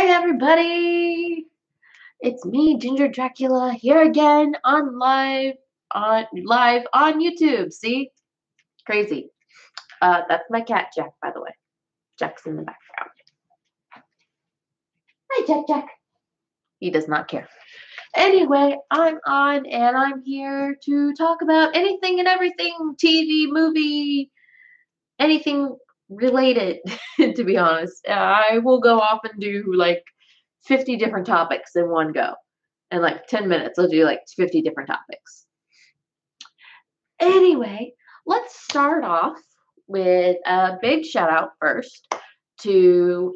Hey everybody! It's me, Ginger Dracula, here again on live on YouTube. See? Crazy. That's my cat Jack, by the way. Jack's in the background. Hi Jack. He does not care. Anyway, I'm on and I'm here to talk about anything and everything, TV, movie, anything related, to be honest. I will go off and do like 50 different topics in one go. In like 10 minutes, I'll do like 50 different topics. Anyway, let's start off with a big shout out first to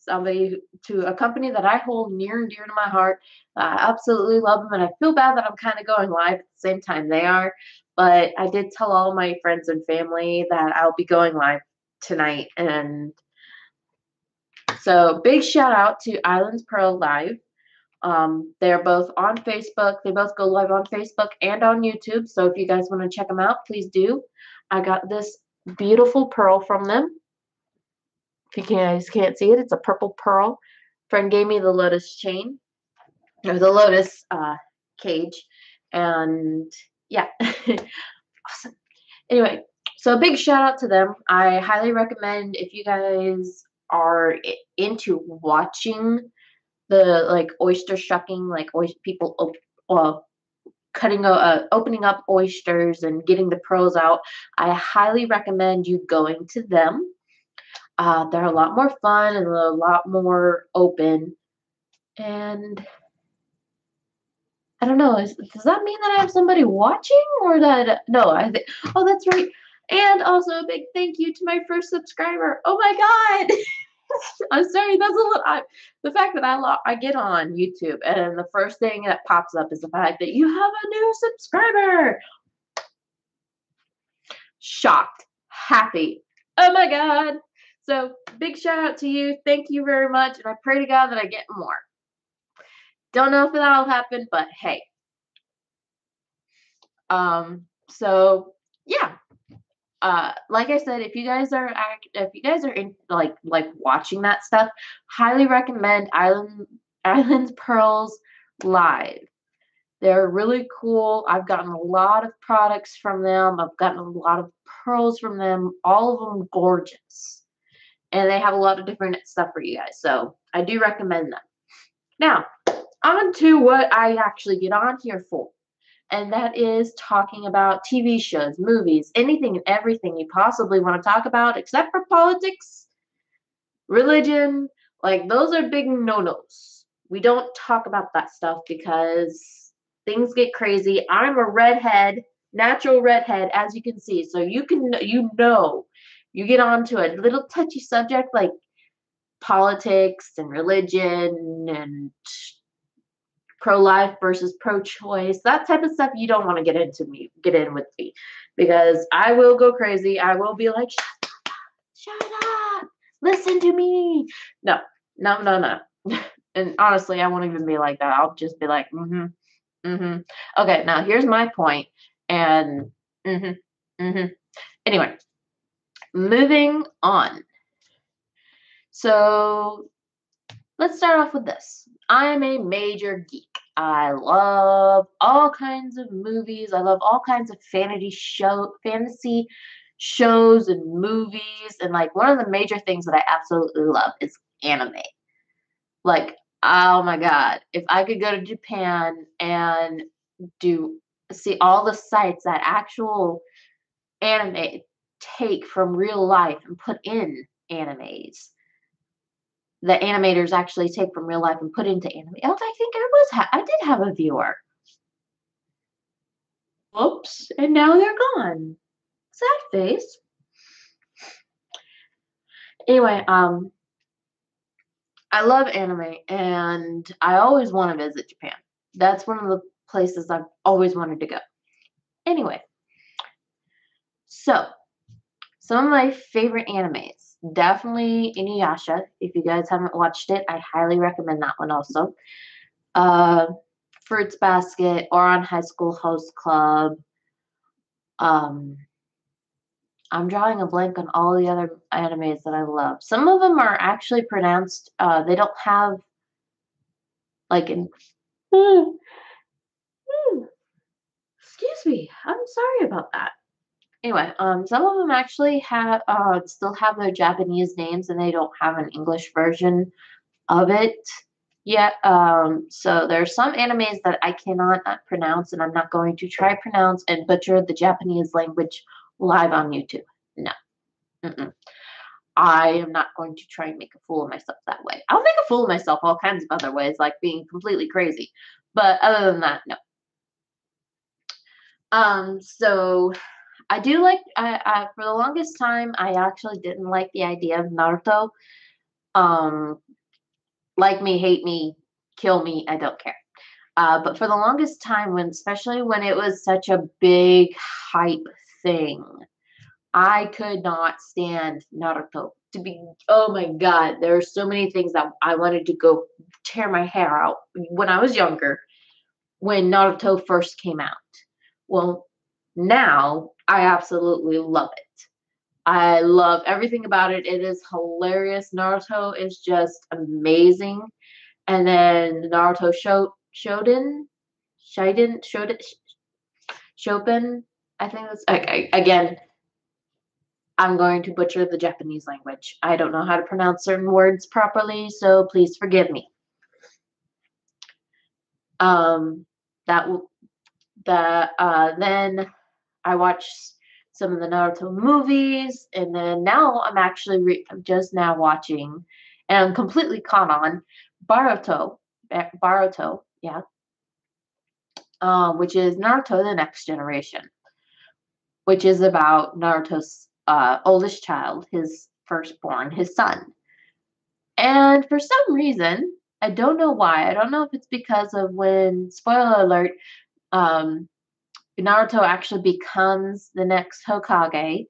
a company that I hold near and dear to my heart. I absolutely love them, and I feel bad that I'm kind of going live at the same time they are. But I did tell all my friends and family that I'll be going live tonight, and so big shout out to Islands Pearl Live. They're both on Facebook. They both go live on Facebook and on YouTube. So if you guys want to check them out, please do. I got this beautiful pearl from them. If you guys can't see it, it's a purple pearl. Friend gave me the lotus chain, or the lotus cage, and yeah, awesome. Anyway, so a big shout out to them. I highly recommend if you guys are into watching the like oyster shucking, like people opening up oysters and getting the pearls out. I highly recommend you going to them. They're a lot more fun and a lot more open. And I don't know, does that mean that I have somebody watching, or that no? Oh, that's right. And also a big thank you to my first subscriber. Oh my God. I'm sorry, that's a little. The fact that I get on YouTube and the first thing that pops up is the fact that you have a new subscriber. Shocked, happy. Oh my God! So big shout out to you. Thank you very much, and I pray to God that I get more. Don't know if that'll happen, but hey. So yeah. Like I said, if you guys are in like watching that stuff, highly recommend Islands Pearls Live. They're really cool. I've gotten a lot of products from them. I've gotten a lot of pearls from them. All of them gorgeous, and they have a lot of different stuff for you guys. So I do recommend them. Now, on to what I actually get on here for. And that is talking about TV shows, movies, anything and everything you possibly want to talk about, except for politics, religion. Like, those are big no-nos. We don't talk about that stuff because things get crazy. I'm a redhead, natural redhead, as you can see. So you get onto a little touchy subject like politics and religion and pro-life versus pro-choice, that type of stuff you don't want to get in with me, because I will go crazy. I will be like, shut up, listen to me. No. And honestly, I won't even be like that. I'll just be like, okay, now here's my point, and anyway, moving on. So let's start off with this. I'm a major geek. I love all kinds of movies. I love all kinds of fantasy shows and movies. And like, one of the major things that I absolutely love is anime. Like, oh my God, if I could go to Japan and see all the sites that actual anime take from real life and put in animes, the animators actually take from real life and put into anime. Oh, I think I did have a viewer. Whoops, and now they're gone. Sad face. Anyway, I love anime, and I always want to visit Japan. That's one of the places I've always wanted to go. Anyway, so some of my favorite animes. Definitely Inuyasha. If you guys haven't watched it, I highly recommend that one also. Fruits Basket, or on High School Host Club. I'm drawing a blank on all the other animes that I love. Some of them are actually pronounced, they don't have like an excuse me. I'm sorry about that. Anyway, some of them actually have still have their Japanese names and they don't have an English version of it yet. So there are some animes that I cannot pronounce, and I'm not going to try pronounce and butcher the Japanese language live on YouTube. No. Mm-mm. I am not going to try and make a fool of myself that way. I'll make a fool of myself all kinds of other ways, like being completely crazy. But other than that, no. So I do like I for the longest time I actually didn't like the idea of Naruto. Um, like me, hate me, kill me, I don't care. But for the longest time, especially when it was such a big hype thing, I could not stand Naruto. Oh my God, there are so many things that I wanted to go tear my hair out when I was younger, when Naruto first came out. Well, now I absolutely love it. I love everything about it. It is hilarious. Naruto is just amazing. And then Naruto Shopen. I think that's again. I'm going to butcher the Japanese language. I don't know how to pronounce certain words properly, so please forgive me. That will then I watched some of the Naruto movies, and then now I'm actually just now watching, and I'm completely caught on Baruto. Baruto, yeah, which is Naruto: The Next Generation, which is about Naruto's oldest child, his firstborn, his son. And for some reason, I don't know why. I don't know if it's because of when, spoiler alert, um, Naruto actually becomes the next Hokage,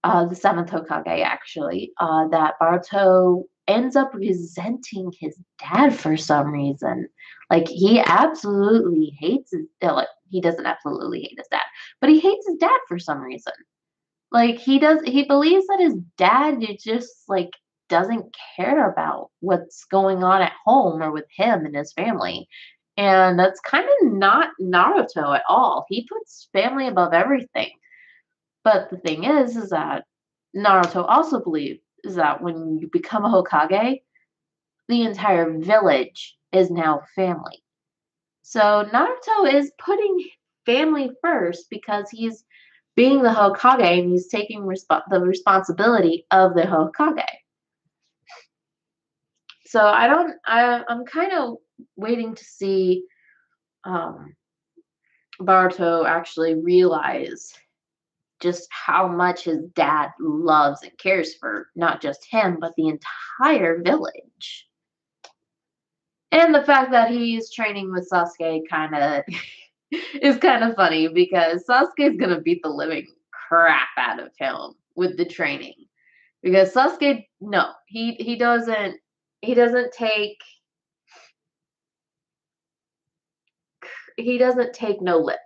the seventh Hokage, actually, that Baruto ends up resenting his dad for some reason. Like, he absolutely hates like, he doesn't absolutely hate his dad, but he hates his dad for some reason. Like, he believes that his dad is just, like, doesn't care about what's going on at home or with him and his family. And that's kind of not Naruto at all. He puts family above everything. But the thing is that Naruto also believes is that when you become a Hokage, the entire village is now family. So Naruto is putting family first because he's being the Hokage and he's taking the responsibility of the Hokage. So I'm kind of waiting to see um, Baruto actually realize just how much his dad loves and cares for not just him, but the entire village. And the fact that he's training with Sasuke kind of is kind of funny because Sasuke's gonna beat the living crap out of him with the training. Because Sasuke, no, he doesn't take he doesn't take no lip.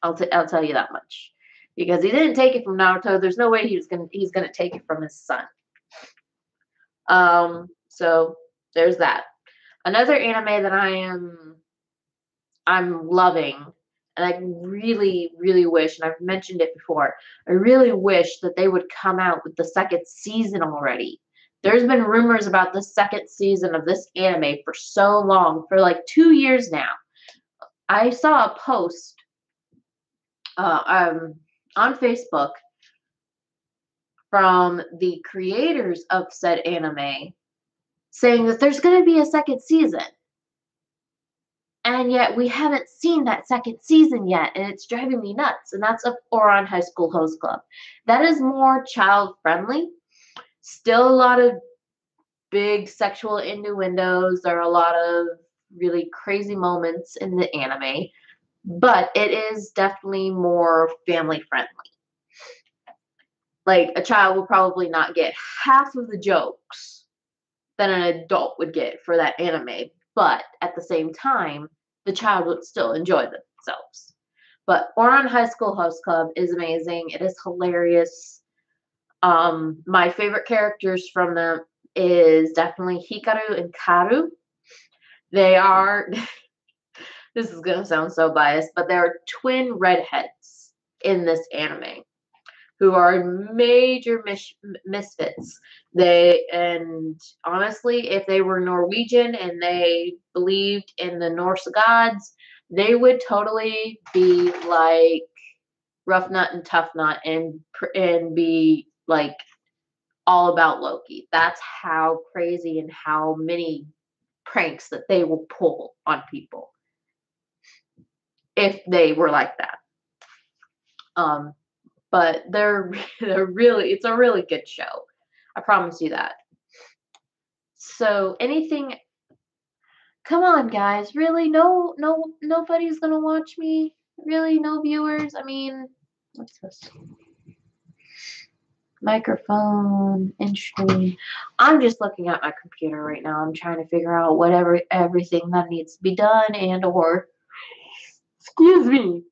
I'll tell you that much. Because he didn't take it from Naruto, there's no way he's gonna take it from his son. So there's that. Another anime that I'm loving, and I really, really wish, and I've mentioned it before, I really wish that they would come out with the second season already. There's been rumors about the second season of this anime for so long, for like 2 years now. I saw a post on Facebook from the creators of said anime saying that there's going to be a second season. And yet we haven't seen that second season yet, and it's driving me nuts. And that's of Oran High School Host Club. That is more child friendly. Still a lot of big sexual innuendos. There are a lot of really crazy moments in the anime, but it is definitely more family friendly. Like, a child will probably not get half of the jokes that an adult would get for that anime, but at the same time, the child would still enjoy themselves. But Oran High School Host Club is amazing. It is hilarious. My favorite characters from them is definitely Hikaru and Karu. They are, this is gonna sound so biased, but they are twin redheads in this anime who are major misfits. And honestly, if they were Norwegian and they believed in the Norse gods, they would totally be like rough nut and tough nut and be like all about Loki. That's how crazy and how many pranks that they will pull on people if they were like that. Um, but they're really, it's a really good show. I promise you that. So anything, come on guys, really? Nobody's gonna watch me? Really? No viewers? I mean, what's this? Microphone, interesting. I'm just looking at my computer right now. I'm trying to figure out everything that needs to be done and or excuse me.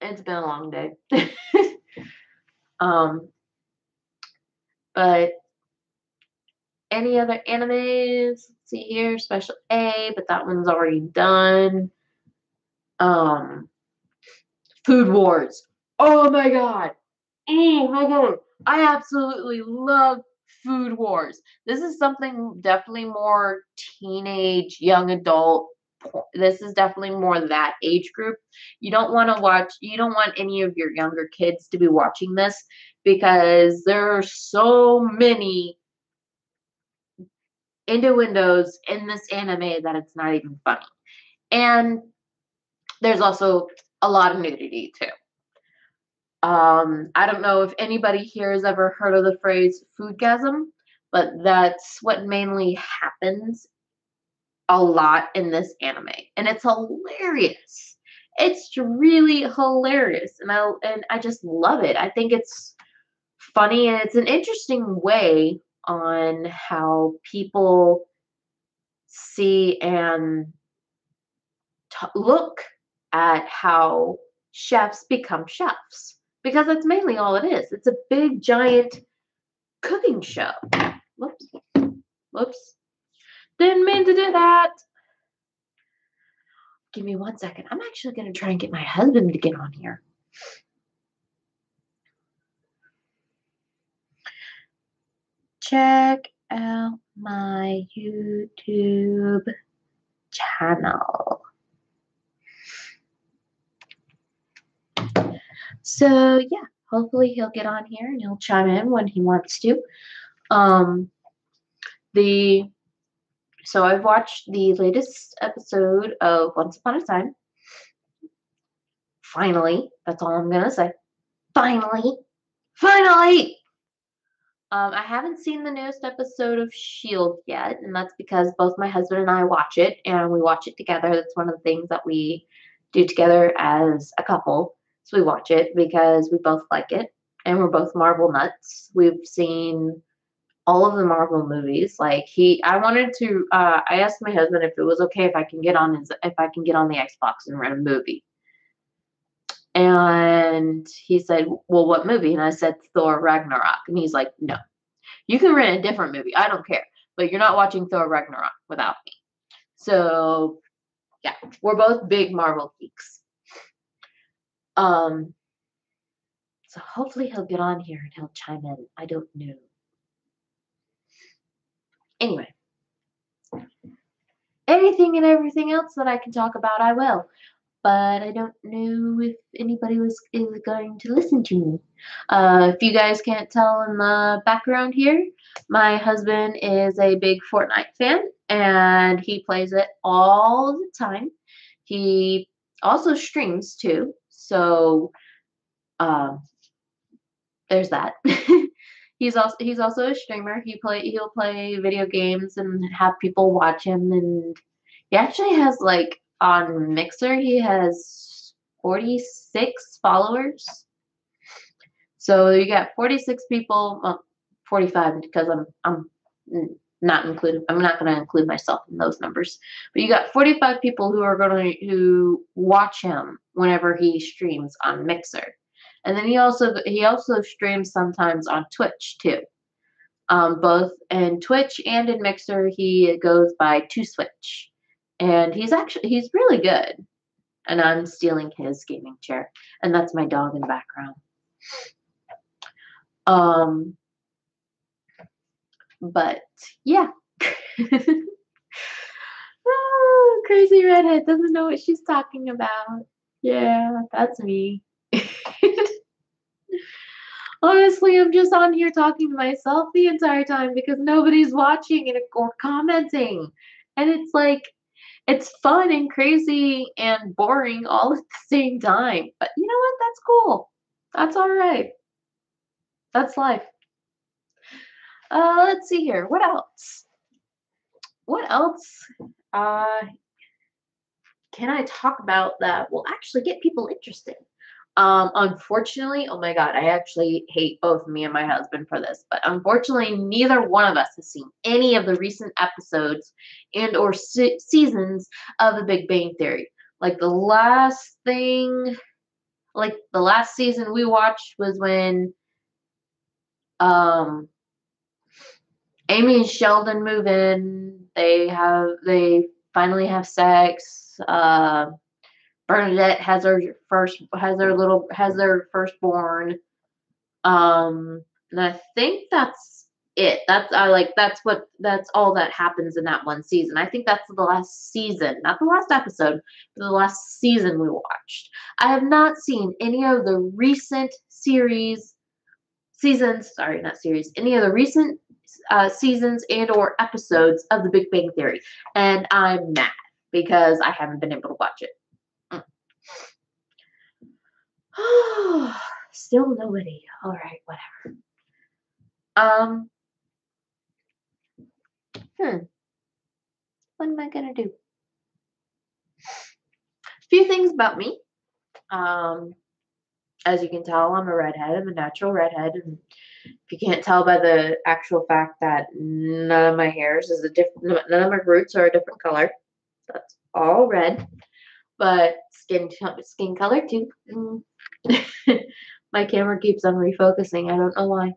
It's been a long day. um but any other animes? Let's see here. Special A, but that one's already done. Um Food Wars. Oh my god. Oh my god. I absolutely love Food Wars. This is something definitely more teenage, young adult. This is definitely more that age group. You don't want to watch, you don't want any of your younger kids to be watching this because there are so many innuendos in this anime that it's not even funny. And there's also a lot of nudity too. I don't know if anybody here has ever heard of the phrase foodgasm, but that's what mainly happens a lot in this anime. And it's hilarious. It's really hilarious. And I just love it. I think it's funny and it's an interesting way on how people see and look at how chefs become chefs because that's mainly all it is. It's a big giant cooking show. Whoops. Whoops. Didn't mean to do that. Give me 1 second. I'm actually going to try and get my husband to get on here. Check out my YouTube channel. So, yeah, hopefully he'll get on here and he'll chime in when he wants to. So I've watched the latest episode of Once Upon a Time. Finally, that's all I'm gonna say. Finally, finally. I haven't seen the newest episode of Shield yet, and that's because both my husband and I watch it, and we watch it together. That's one of the things that we do together as a couple. So we watch it because we both like it, and we're both Marvel nuts. We've seen all of the Marvel movies. I asked my husband if it was okay if I can get on the Xbox and rent a movie. And he said, well, what movie? And I said, Thor Ragnarok. And he's like, no, you can rent a different movie. I don't care. But you're not watching Thor Ragnarok without me. So, yeah, we're both big Marvel geeks. So hopefully he'll get on here and he'll chime in. I don't know. Anyway, anything and everything else that I can talk about, I will. But I don't know if anybody is going to listen to me. If you guys can't tell in the background here, my husband is a big Fortnite fan, and he plays it all the time. He also streams too, so there's that. He's also a streamer. He'll play video games and have people watch him, and he actually has like on Mixer he has 46 followers. So you got 46 people, well, 45 because I'm not included. I'm not going to include myself in those numbers. But you got 45 people who watch him whenever he streams on Mixer. And then he also streams sometimes on Twitch too. Both in Twitch and in Mixer, he goes by To Switch, and he's really good. And I'm stealing his gaming chair, and that's my dog in the background. Um, but yeah. Oh, crazy redhead doesn't know what she's talking about. Yeah, that's me. Honestly, I'm just on here talking to myself the entire time because nobody's watching or commenting. And it's like, it's fun and crazy and boring all at the same time. But you know what? That's cool. That's all right. That's life. Let's see here. What else? What else uh, can I talk about that will actually get people interested? Unfortunately, oh my God, I actually hate both me and my husband for this, but unfortunately, neither one of us has seen any of the recent episodes and or seasons of The Big Bang Theory. Like the last season we watched was when um Amy and Sheldon move in. They finally have sex. Bernadette has their firstborn. And I think that's it. That's all that happens in that one season. I think that's the last season, not the last episode, but the last season we watched. I have not seen any of the recent seasons, sorry, not series, any of the recent seasons and or episodes of The Big Bang Theory, and I'm mad because I haven't been able to watch it. Still nobody. All right, whatever. Um, what am I gonna do? A few things about me. Um, as you can tell, I'm a redhead. I'm a natural redhead, and if you can't tell by the actual fact that none of my hairs is a different, none of my roots are a different color. That's all red, but skin color too. My camera keeps on refocusing. I don't know why.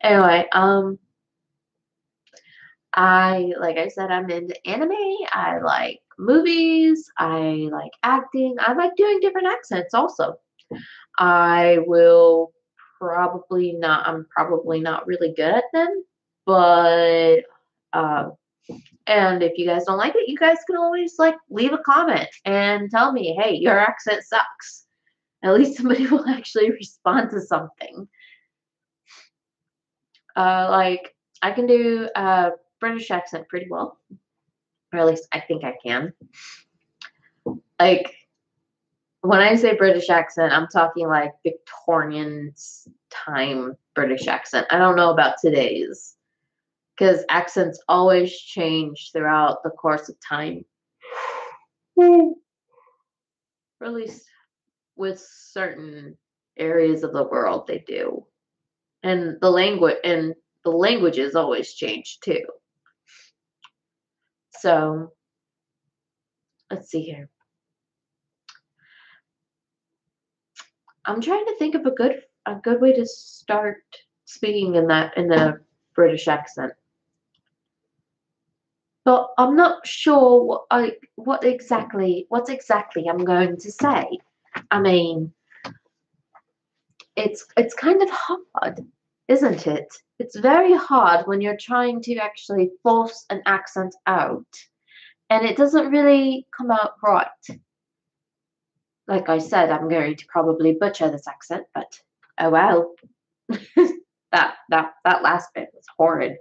Anyway, like I said, I'm into anime. I like movies. I like acting. I like doing different accents also. I will I'm probably not really good at them, but uh, and if you guys don't like it, you guys can always like leave a comment and tell me, hey, your accent sucks. At least somebody will actually respond to something. Like I can do a British accent pretty well, or at least I think I can. Like when I say British accent, I'm talking like Victorian time British accent. I don't know about today's because accents always change throughout the course of time. Or at least with certain areas of the world they do. And the languages always change too. So let's see here. I'm trying to think of a good way to start speaking in the British accent. But I'm not sure what's exactly I'm going to say. I mean, it's kind of hard, isn't it? It's very hard when you're trying to actually force an accent out and it doesn't really come out right. Like I said, I'm going to probably butcher this accent, but oh well. That last bit was horrid.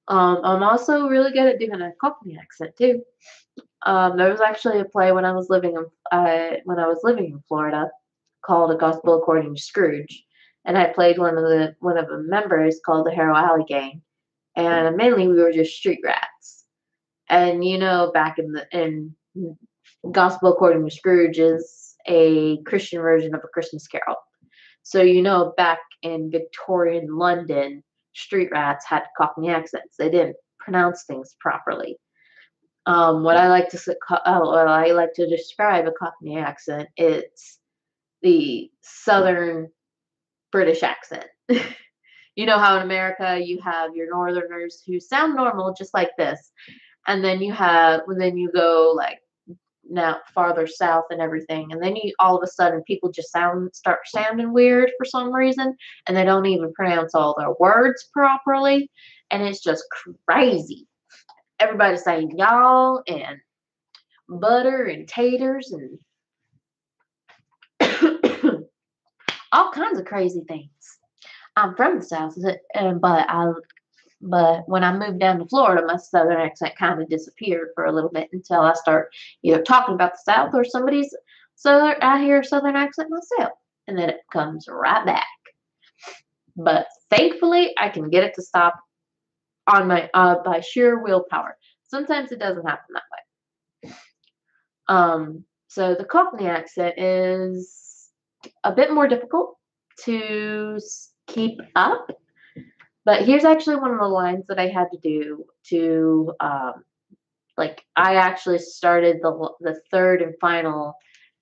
I'm also really good at doing a Cockney accent too. There was actually a play when I was living in Florida called A Gospel According to Scrooge, and I played one of the members called the Harrow Alley Gang, and mainly we were just street rats. And back in Gospel According to Scrooge is a Christian version of A Christmas Carol. So back in Victorian London, street rats had Cockney accents. They didn't pronounce things properly. What I like to describe a Cockney accent, it's the Southern British accent. You know how in America you have your Northerners who sound normal, just like this, and then you go like now farther south and everything, and then you all of a sudden people just start sounding weird for some reason, and they don't even pronounce all their words properly, and it's just crazy. Everybody's saying y'all and butter and taters and all kinds of crazy things. I'm from the South, but when I moved down to Florida, my Southern accent kind of disappeared for a little bit until I start either talking about the South or somebody's Southern. I hear a Southern accent myself, and then it comes right back. But thankfully, I can get it to stop on my by sheer willpower. Sometimes it doesn't happen that way. So the Cockney accent is a bit more difficult to keep up. But here's actually one of the lines that I had to do to, I actually started the third and final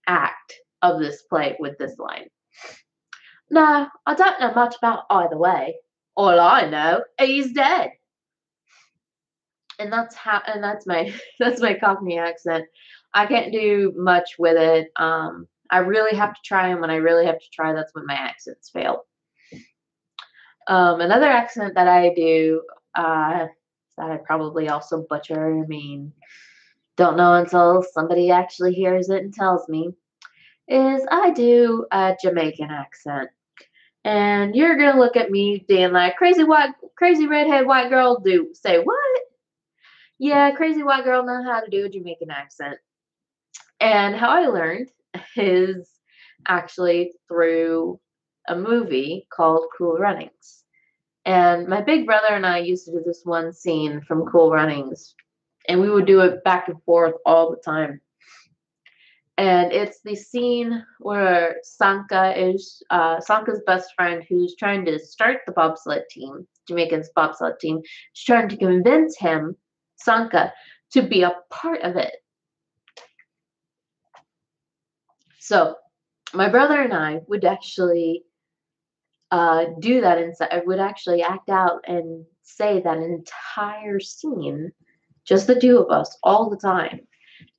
act of this play with this line. No, I don't know much about either way. All I know, he's dead. And that's my that's my Cockney accent. I can't do much with it. I really have to try, and when I really have to try, that's when my accents fail. Another accent that I do, that I probably also butcher, I mean, don't know until somebody actually hears it and tells me, is I do a Jamaican accent. And you're gonna look at me being like, crazy redhead white girl say what? Yeah, crazy white girl know how to do a Jamaican accent. And how I learned is actually through a movie called Cool Runnings. And my big brother and I used to do this one scene from Cool Runnings, and we would do it back and forth all the time. And it's the scene where Sanka's best friend, who's trying to start the bobsled team, Jamaican's bobsled team, is trying to convince him, Sanka, to be a part of it. So my brother and I would actually do that inside. I would actually act out and say that entire scene, just the two of us, all the time.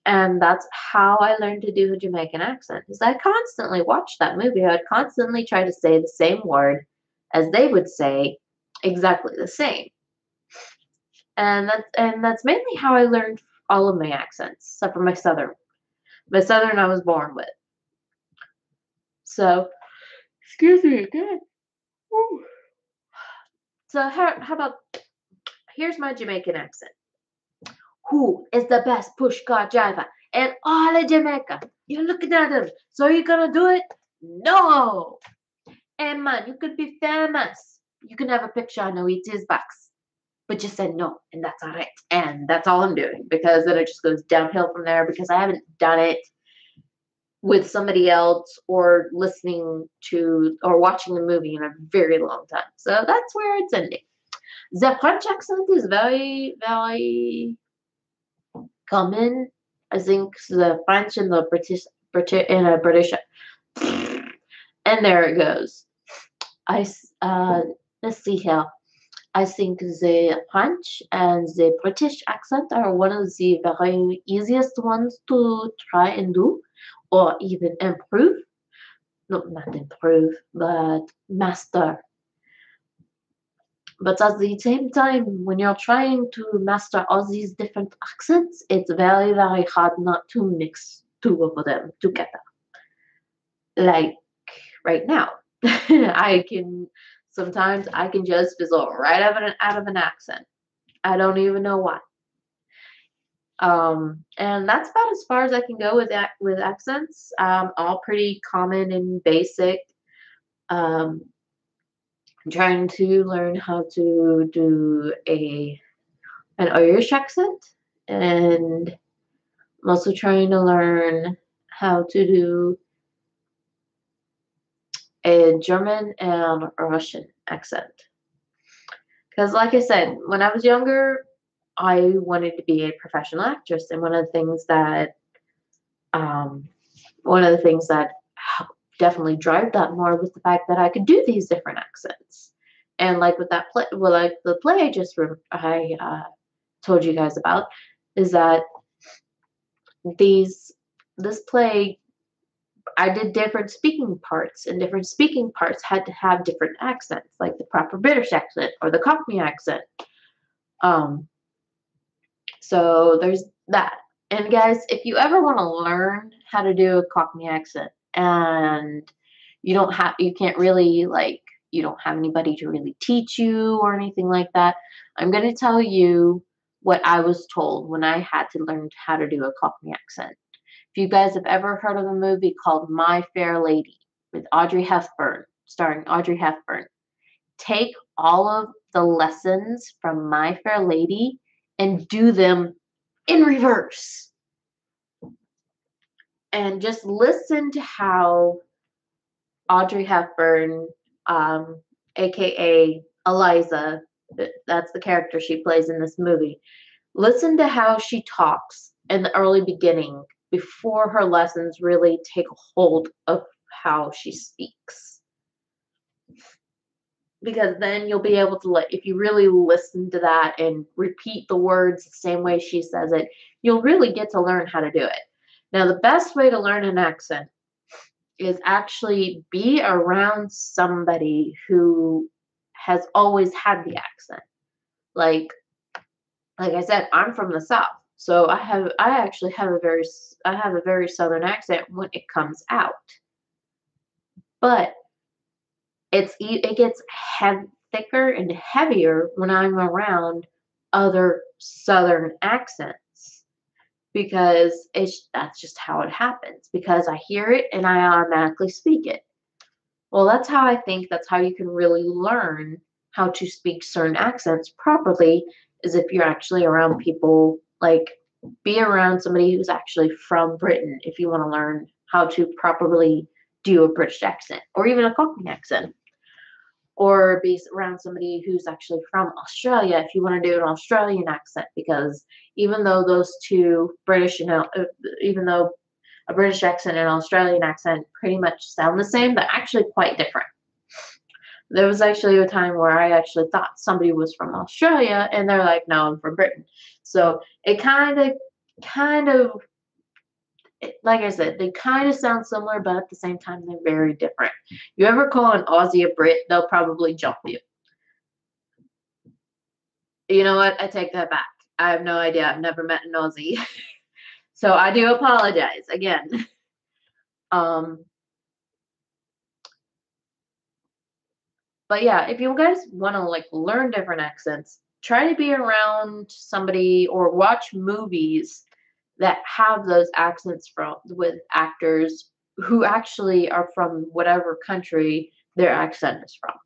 And that's how I learned to do a Jamaican accent. Because I constantly watched that movie. I would constantly try to say the same word as they would say, exactly the same. And that's mainly how I learned all of my accents, except for my Southern. My Southern I was born with. So, excuse me again. Woo. So how about here's my Jamaican accent. Who is the best push car driver in all of Jamaica? You're looking at him. So you gonna do it? No. And man, you could be famous. You can have a picture on the Wheaties box. But you said no, and that's all right. And that's all I'm doing because then it just goes downhill from there because I haven't done it with somebody else or listening to or watching the movie in a very long time. So that's where it's ending. The French accent is very, very common. I think the French and the British, and there it goes. Let's see here. I think the French and the British accent are one of the very easiest ones to try and do, or even improve. No, not improve, but master. But at the same time, when you're trying to master all these different accents, it's very, very hard not to mix two of them together. Like right now, sometimes I can just fizzle right out of an accent. I don't even know why. And that's about as far as I can go with accents. All pretty common and basic. Um, I'm trying to learn how to do an Irish accent, and I'm also trying to learn how to do a German and Russian accent. Because, like I said, when I was younger, I wanted to be a professional actress, and um, one of the things that definitely drive that more with the fact that I could do these different accents. And like with that play, well, like the play I told you guys about, is that these this play I did different speaking parts, and different speaking parts had to have different accents, like the proper British accent or the Cockney accent. Um, so there's that. And guys, if you ever want to learn how to do a Cockney accent and you can't really like, you don't have anybody to really teach you or anything like that, I'm going to tell you what I was told when I had to learn how to do a Cockney accent. If you guys have ever heard of a movie called My Fair Lady with Audrey Hepburn, starring Audrey Hepburn, take all of the lessons from My Fair Lady and do them in reverse. And just listen to how Audrey Hepburn, aka Eliza, that's the character she plays in this movie. Listen to how she talks in the early beginning before her lessons really take hold of how she speaks. Because then you'll be able to, if you really listen to that and repeat the words the same way she says it, you'll really get to learn how to do it. Now, the best way to learn an accent is actually be around somebody who has always had the accent. Like I said, I'm from the South, so I actually have a very Southern accent when it comes out. But it gets thicker and heavier when I'm around other Southern accents because that's just how it happens because I hear it and I automatically speak it. Well, that's how you can really learn how to speak certain accents properly is if you're actually around people, like be around somebody who's actually from Britain if you want to learn how to properly do a British accent or even a Cockney accent. Or be around somebody who's actually from Australia if you want to do an Australian accent, because even though those two even though a British accent and an Australian accent pretty much sound the same, they're actually quite different. There was actually a time where I actually thought somebody was from Australia, and they're like, "No, I'm from Britain." So it kind of, like I said, they kind of sound similar, but at the same time, they're very different. You ever call an Aussie a Brit, they'll probably jump you. You know what? I take that back. I have no idea. I've never met an Aussie. So I do apologize again. Um, but yeah, if you guys want to like learn different accents, try to be around somebody or watch movies that have those accents from with actors who actually are from whatever country their accent is from.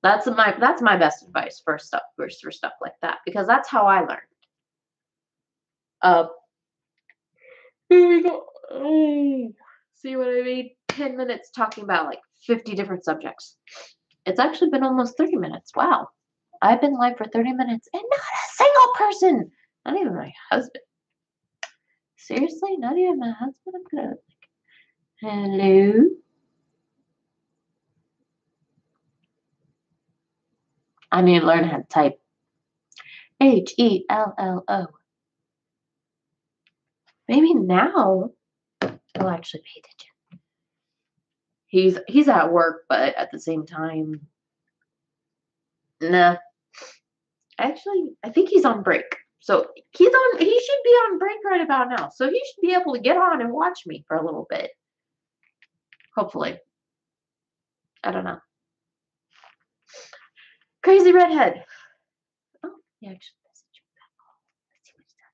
That's my best advice for stuff like that because that's how I learned. Uh, Here we go. Oh, see what I mean? 10 minutes talking about like 50 different subjects. It's actually been almost 30 minutes. Wow. I've been live for 30 minutes and not a single person. Not even my husband. Seriously? Not even my husband? I'm gonna hello? I need to learn how to type HELLO. Maybe now I'll actually pay attention. He's at work, but at the same time, nah. Actually, I think he's on break. So he should be on break right about now. So he should be able to get on and watch me for a little bit. Hopefully. I don't know. Crazy redhead. Oh, he actually messaged me back. Let's see what he does.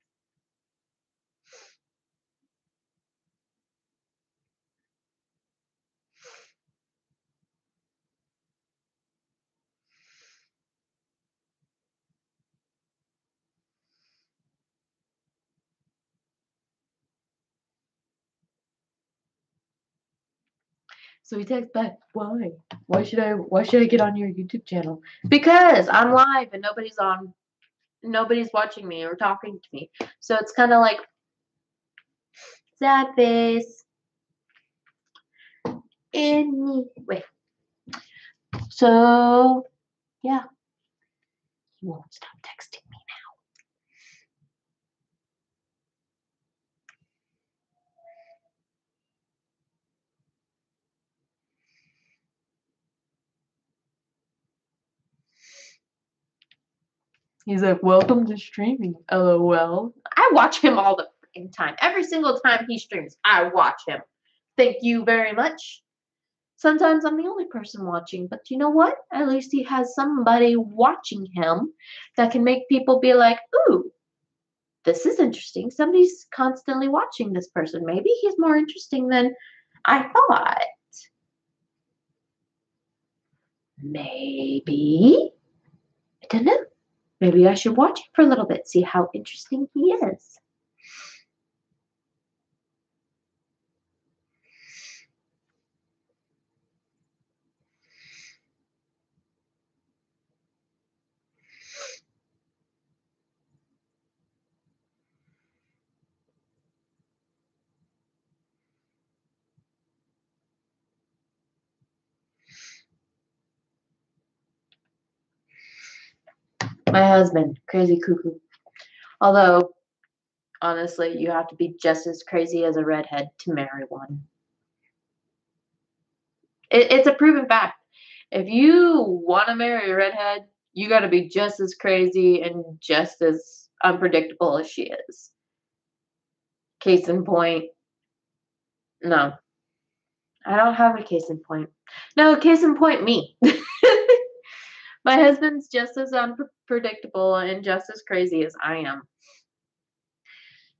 So he texts back, why? Why should I get on your YouTube channel? Because I'm live and nobody's watching me or talking to me. So it's kinda like sad face. Anyway, so yeah, he won't stop texting me. He's like, welcome to streaming, LOL. I watch him all the freaking time. Every single time he streams, I watch him. Thank you very much. Sometimes I'm the only person watching, but you know what? At least he has somebody watching him that can make people be like, ooh, this is interesting. Somebody's constantly watching this person. Maybe he's more interesting than I thought. Maybe. I don't know. Maybe I should watch him for a little bit, see how interesting he is. My husband, crazy cuckoo. Although, honestly, you have to be just as crazy as a redhead to marry one. It's a proven fact. If you want to marry a redhead, you got to be just as crazy and just as unpredictable as she is. Case in point, no. I don't have a case in point. No, case in point, me. My husband's just as unpredictable and just as crazy as I am.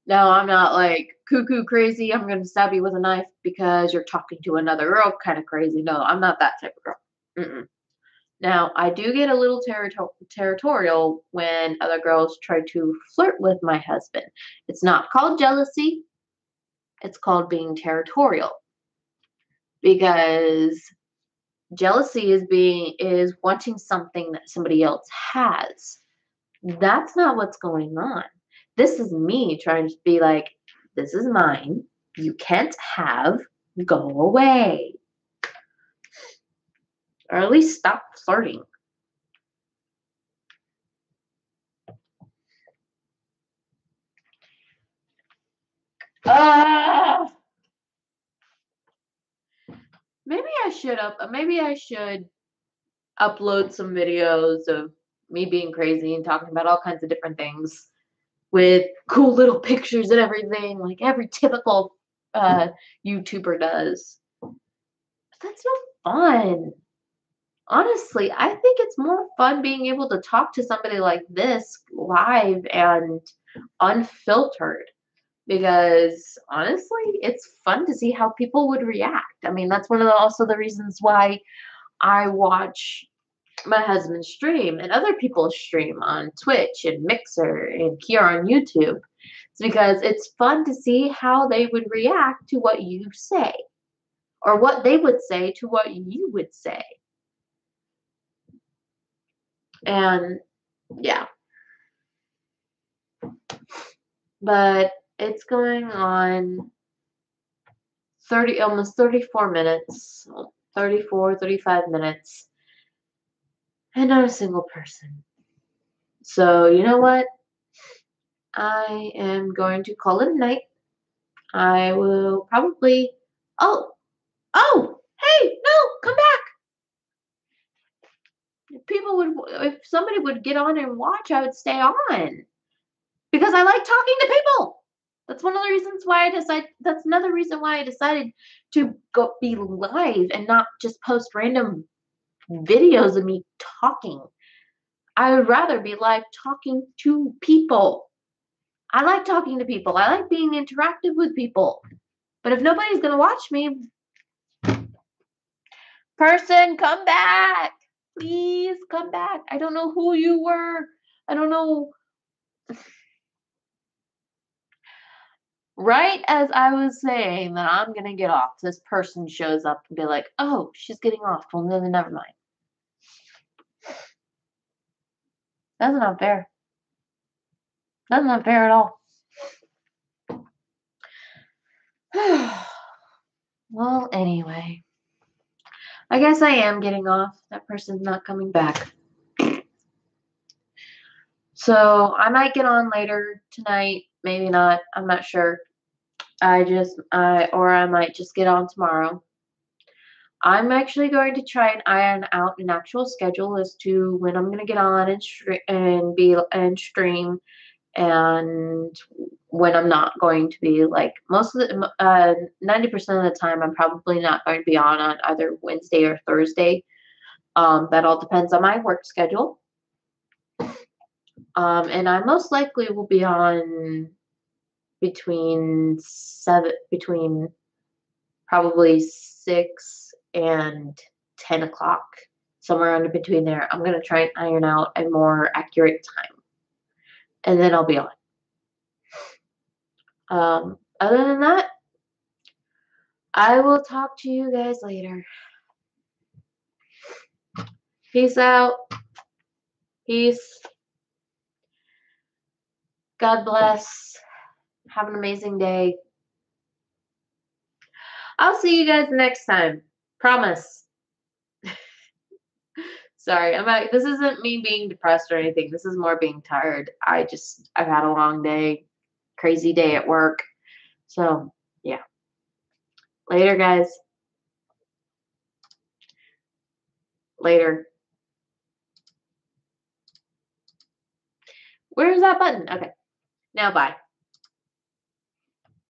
No, I'm not like cuckoo crazy. I'm going to stab you with a knife because you're talking to another girl kind of crazy. No, I'm not that type of girl. Mm-mm. Now, I do get a little territorial when other girls try to flirt with my husband. It's not called jealousy, it's called being territorial. Because jealousy is wanting something that somebody else has. That's not what's going on. This is me trying to be like, this is mine. You can't have. Go away. Or at least stop flirting. Ah! Maybe I should upload some videos of me being crazy and talking about all kinds of different things with cool little pictures and everything, like every typical YouTuber does. But that's no fun. Honestly, I think it's more fun being able to talk to somebody like this live and unfiltered because honestly, it's fun to see how people would react. I mean, that's one of also the reasons why I watch my husband stream and other people stream on Twitch and Mixer and here on YouTube. It's because it's fun to see how they would react to what you say or what they would say to what you would say. And yeah, but it's going on 30, almost 34 minutes, 34, 35 minutes, and not a single person. So, you know what? I am going to call it a night. I will probably. Oh, oh, hey, no, come back. If people would, if somebody would get on and watch, I would stay on because I like talking to people. That's one of the reasons why I decided. That's another reason why I decided to go be live and not just post random videos of me talking. I would rather be live talking to people. I like talking to people. I like being interactive with people. But if nobody's gonna watch me, person, come back. Please come back. I don't know who you were. I don't know. Right as I was saying that I'm gonna get off, this person shows up and be like, oh, she's getting off. Well, then never mind. That's not fair. That's not fair at all. Well, anyway. I guess I am getting off. That person's not coming back. So I might get on later tonight, maybe not. I'm not sure. Or I might just get on tomorrow. I'm actually going to try and iron out an actual schedule as to when I'm going to get on and stream, and when I'm not going to be. Like, 90% of the time, I'm probably not going to be on either Wednesday or Thursday. That all depends on my work schedule. And I most likely will be on between probably 6 and 10 o'clock, somewhere in between there. I'm going to try and iron out a more accurate time, and then I'll be on. Other than that, I will talk to you guys later. Peace out. Peace. God bless. Have an amazing day. I'll see you guys next time. Promise. Sorry, this isn't me being depressed or anything. This is more being tired. I've had a long day, crazy day at work. So, yeah. Later, guys. Later. Where's that button? Okay. Now, bye.